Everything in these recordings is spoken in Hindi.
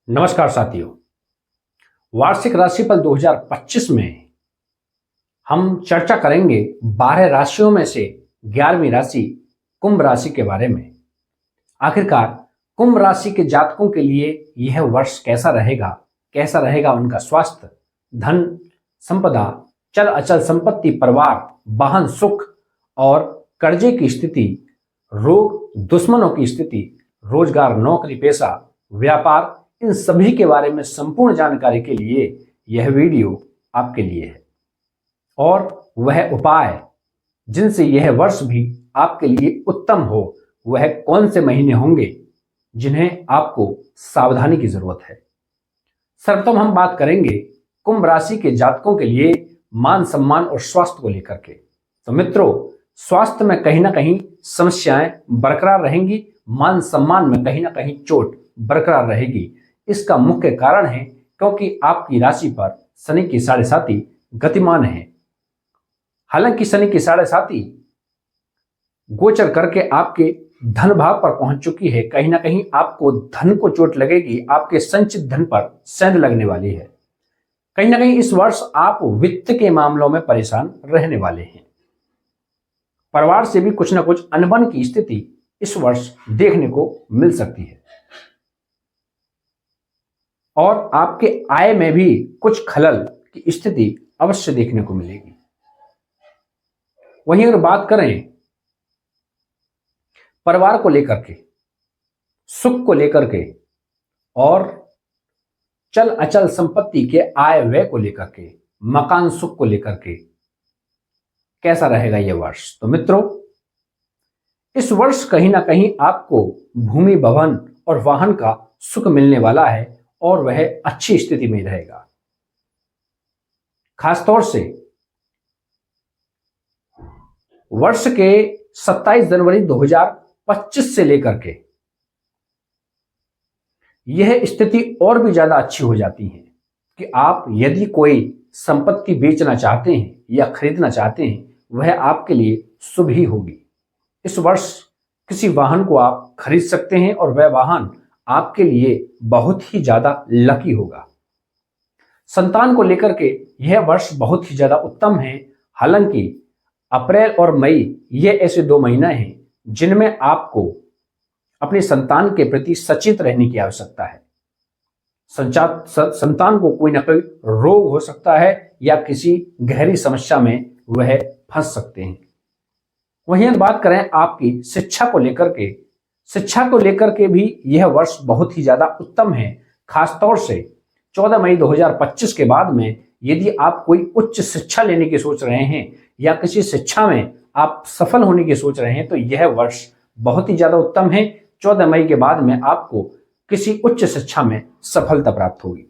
नमस्कार साथियों। वार्षिक राशिफल 2025 में हम चर्चा करेंगे 12 राशियों में से 11वीं राशि कुंभ राशि के बारे में। आखिरकार कुंभ राशि के जातकों के लिए यह वर्ष कैसा रहेगा उनका स्वास्थ्य, धन, संपदा, चल अचल संपत्ति, परिवार, वाहन, सुख और कर्जे की स्थिति, रोग, दुश्मनों की स्थिति, रोजगार, नौकरी, पेशा, व्यापार, इन सभी के बारे में संपूर्ण जानकारी के लिए यह वीडियो आपके लिए है। और वह उपाय जिनसे यह वर्ष भी आपके लिए उत्तम हो, वह कौन से महीने होंगे जिन्हें आपको सावधानी की जरूरत है। सर्वप्रथम हम बात करेंगे कुंभ राशि के जातकों के लिए मान सम्मान और स्वास्थ्य को लेकर के। तो मित्रों, स्वास्थ्य में कहीं ना कहीं समस्याएं बरकरार रहेंगी, मान सम्मान में कहीं ना कहीं चोट बरकरार रहेगी। इसका मुख्य कारण है क्योंकि आपकी राशि पर शनि की 7.5 गतिमान है। हालांकि शनि की 7.5 गोचर करके आपके धन भाव पर पहुंच चुकी है, कहीं ना कहीं आपको धन को चोट लगेगी, आपके संचित धन पर सेंध लगने वाली है। कहीं ना कहीं इस वर्ष आप वित्त के मामलों में परेशान रहने वाले हैं। परिवार से भी कुछ ना कुछ अनबन की स्थिति इस वर्ष देखने को मिल सकती है और आपके आय में भी कुछ खलल की स्थिति अवश्य देखने को मिलेगी। वहीं अगर बात करें परिवार को लेकर के, सुख को लेकर के और चल अचल संपत्ति के आय व्यय को लेकर के, मकान सुख को लेकर के कैसा रहेगा यह वर्ष। तो मित्रों, इस वर्ष कहीं ना कहीं आपको भूमि, भवन और वाहन का सुख मिलने वाला है और वह अच्छी स्थिति में रहेगा। खासतौर से वर्ष के 27 जनवरी 2025 से लेकर के यह स्थिति और भी ज्यादा अच्छी हो जाती है कि आप यदि कोई संपत्ति बेचना चाहते हैं या खरीदना चाहते हैं, वह आपके लिए शुभ ही होगी। इस वर्ष किसी वाहन को आप खरीद सकते हैं और वह वाहन आपके लिए बहुत ही ज्यादा लकी होगा। संतान को लेकर के यह वर्ष बहुत ही ज्यादा उत्तम है। हालांकि अप्रैल और मई ये ऐसे 2 महीना हैं जिनमें आपको अपने संतान के प्रति सचेत रहने की आवश्यकता है। संतान को कोई ना कोई रोग हो सकता है या किसी गहरी समस्या में वह फंस सकते हैं। वहीं बात करें आपकी शिक्षा को लेकर के भी यह वर्ष बहुत ही ज्यादा उत्तम है। खासतौर से 14 मई 2025 के बाद में यदि आप कोई उच्च शिक्षा लेने की सोच रहे हैं या किसी शिक्षा में आप सफल होने की सोच रहे हैं, तो यह वर्ष बहुत ही ज्यादा उत्तम है। 14 मई के बाद में आपको किसी उच्च शिक्षा में सफलता प्राप्त होगी।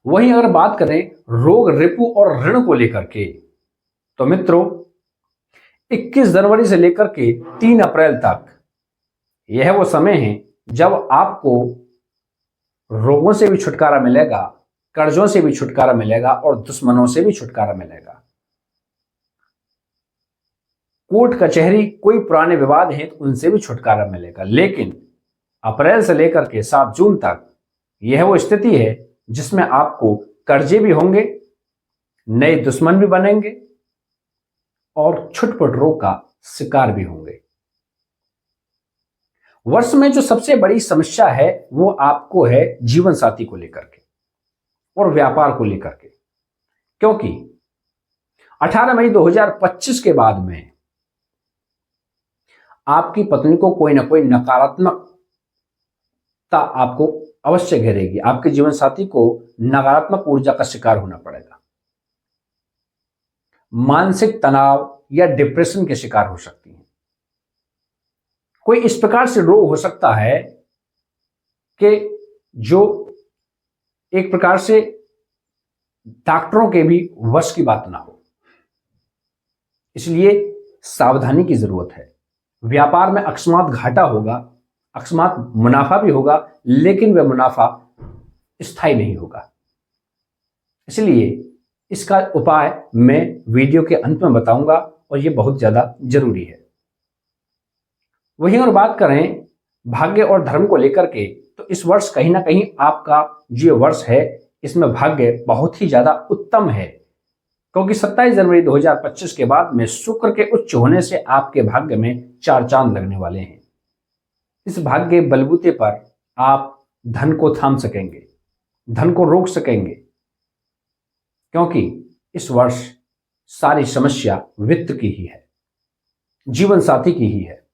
वहीं अगर बात करें रोग, रिपु और ऋण को लेकर के, तो मित्रों 21 जनवरी से लेकर के 3 अप्रैल तक यह वो समय है जब आपको रोगों से भी छुटकारा मिलेगा, कर्जों से भी छुटकारा मिलेगा और दुश्मनों से भी छुटकारा मिलेगा। कोर्ट कचहरी कोई पुराने विवाद हैं तो उनसे भी छुटकारा मिलेगा। लेकिन अप्रैल से लेकर के 7 जून तक यह वो स्थिति है जिसमें आपको कर्जे भी होंगे, नए दुश्मन भी बनेंगे और छुटपुट रोग का शिकार भी होंगे। वर्ष में जो सबसे बड़ी समस्या है वो आपको है जीवन साथी को लेकर के और व्यापार को लेकर के, क्योंकि 18 मई 2025 के बाद में आपकी पत्नी को कोई ना कोई नकारात्मकता आपको अवश्य घेरेगी। आपके जीवन साथी को नकारात्मक ऊर्जा का शिकार होना पड़ेगा, मानसिक तनाव या डिप्रेशन के शिकार हो सकती हैं। कोई इस प्रकार से रोग हो सकता है कि जो एक प्रकार से डॉक्टरों के भी वश की बात ना हो, इसलिए सावधानी की जरूरत है। व्यापार में अकस्मात घाटा होगा, अकस्मात मुनाफा भी होगा, लेकिन वह मुनाफा स्थायी नहीं होगा। इसलिए इसका उपाय मैं वीडियो के अंत में बताऊंगा और यह बहुत ज्यादा जरूरी है। वहीं अगर बात करें भाग्य और धर्म को लेकर के, तो इस वर्ष कहीं ना कहीं आपका जो ये वर्ष है इसमें भाग्य बहुत ही ज्यादा उत्तम है, क्योंकि 27 जनवरी 2025 के बाद में शुक्र के उच्च होने से आपके भाग्य में 4 चांद लगने वाले हैं। इस भाग्य बलबूते पर आप धन को थाम सकेंगे, धन को रोक सकेंगे, क्योंकि इस वर्ष सारी समस्या वित्त की ही है, जीवन साथी की ही है।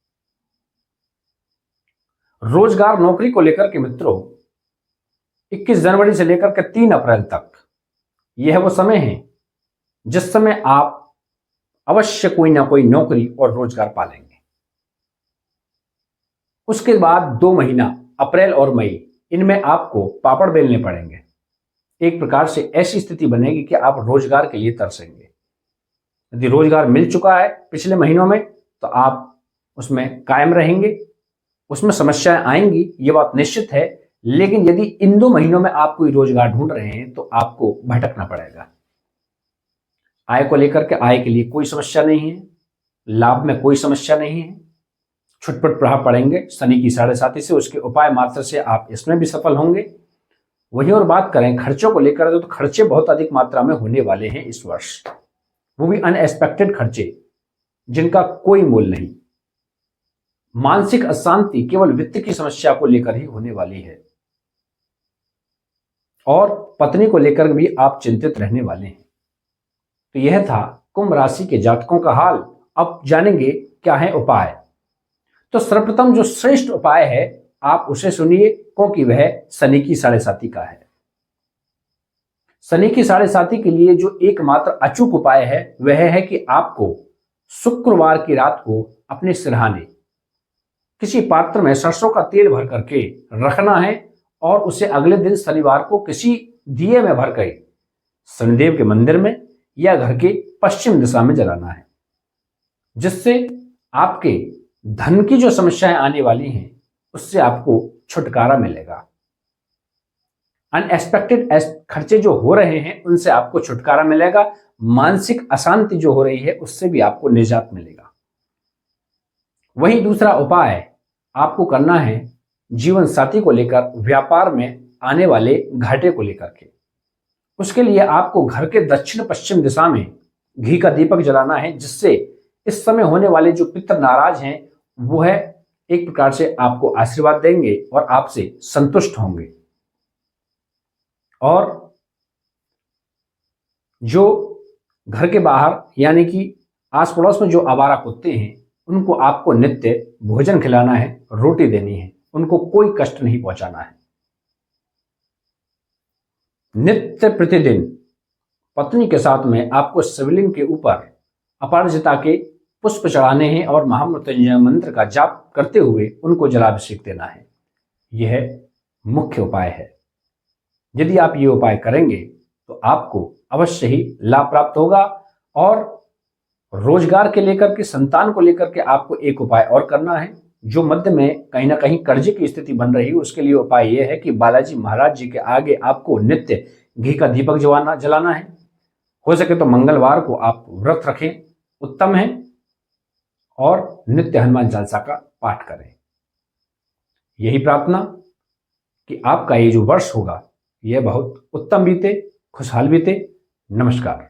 रोजगार नौकरी को लेकर के मित्रों 21 जनवरी से लेकर के 3 अप्रैल तक यह वो समय है जिस समय आप अवश्य कोई ना कोई नौकरी और रोजगार पालेंगे। उसके बाद 2 महीना अप्रैल और मई, इनमें आपको पापड़ बेलने पड़ेंगे। एक प्रकार से ऐसी स्थिति बनेगी कि आप रोजगार के लिए तरसेंगे। यदि रोजगार मिल चुका है पिछले महीनों में तो आप उसमें कायम रहेंगे, उसमें समस्याएं आएंगी, ये बात निश्चित है। लेकिन यदि इन 2 महीनों में आप कोई रोजगार ढूंढ रहे हैं तो आपको भटकना पड़ेगा। आय को लेकर के आय के लिए कोई समस्या नहीं है, लाभ में कोई समस्या नहीं है। छुटपुट प्रभाव पड़ेंगे शनि की 7.5 से, उसके उपाय मात्र से आप इसमें भी सफल होंगे। वहीं और बात करें खर्चों को लेकर तो खर्चे बहुत अधिक मात्रा में होने वाले हैं इस वर्ष, वो भी अनएक्सपेक्टेड खर्चे जिनका कोई मोल नहीं। मानसिक अशांति केवल वित्त की समस्या को लेकर ही होने वाली है, और पत्नी को लेकर भी आप चिंतित रहने वाले हैं। तो यह था कुंभ राशि के जातकों का हाल। अब जानेंगे क्या है उपाय। तो सर्वप्रथम जो श्रेष्ठ उपाय है आप उसे सुनिए, क्योंकि वह शनि की 7.5 का है। शनि की 7.5 के लिए जो एकमात्र अचूक उपाय है वह है कि आपको शुक्रवार की रात को अपने सिरहाने किसी पात्र में सरसों का तेल भर करके रखना है, और उसे अगले दिन शनिवार को किसी दिए में भर कर शनिदेव के मंदिर में या घर के पश्चिम दिशा में जलाना है, जिससे आपके धन की जो समस्याएं आने वाली हैं उससे आपको छुटकारा मिलेगा। अनएक्सपेक्टेड खर्चे जो हो रहे हैं उनसे आपको छुटकारा मिलेगा। मानसिक अशांति जो हो रही है उससे भी आपको निजात मिलेगा। वहीं दूसरा उपाय आपको करना है जीवन साथी को लेकर व्यापार में आने वाले घाटे को लेकर के। उसके लिए आपको घर के दक्षिण पश्चिम दिशा में घी का दीपक जलाना है, जिससे इस समय होने वाले जो पितर नाराज हैं वो है एक प्रकार से आपको आशीर्वाद देंगे और आपसे संतुष्ट होंगे। और जो घर के बाहर यानी कि आस पड़ोस में जो आवारा कुत्ते हैं उनको आपको नित्य भोजन खिलाना है, रोटी देनी है, उनको कोई कष्ट नहीं पहुंचाना है। नित्य प्रतिदिन पत्नी के साथ में आपको शिवलिंग के ऊपर अपराजिता के पुष्प चढ़ाने हैं और महामृत्युंजय मंत्र का जाप करते हुए उनको जलाभिषेक देना है। यह मुख्य उपाय है। यदि आप ये उपाय करेंगे तो आपको अवश्य ही लाभ प्राप्त होगा। और रोजगार के लेकर के, संतान को लेकर के आपको एक उपाय और करना है। जो मध्य में कहीं ना कहीं कर्ज की स्थिति बन रही है उसके लिए उपाय यह है कि बालाजी महाराज जी के आगे आपको नित्य घी का दीपक जलाना है। हो सके तो मंगलवार को आप व्रत रखें, उत्तम है। और नित्य हनुमान चालीसा का पाठ करें। यही प्रार्थना कि आपका ये जो वर्ष होगा यह बहुत उत्तम बीते, खुशहाल बीते। नमस्कार।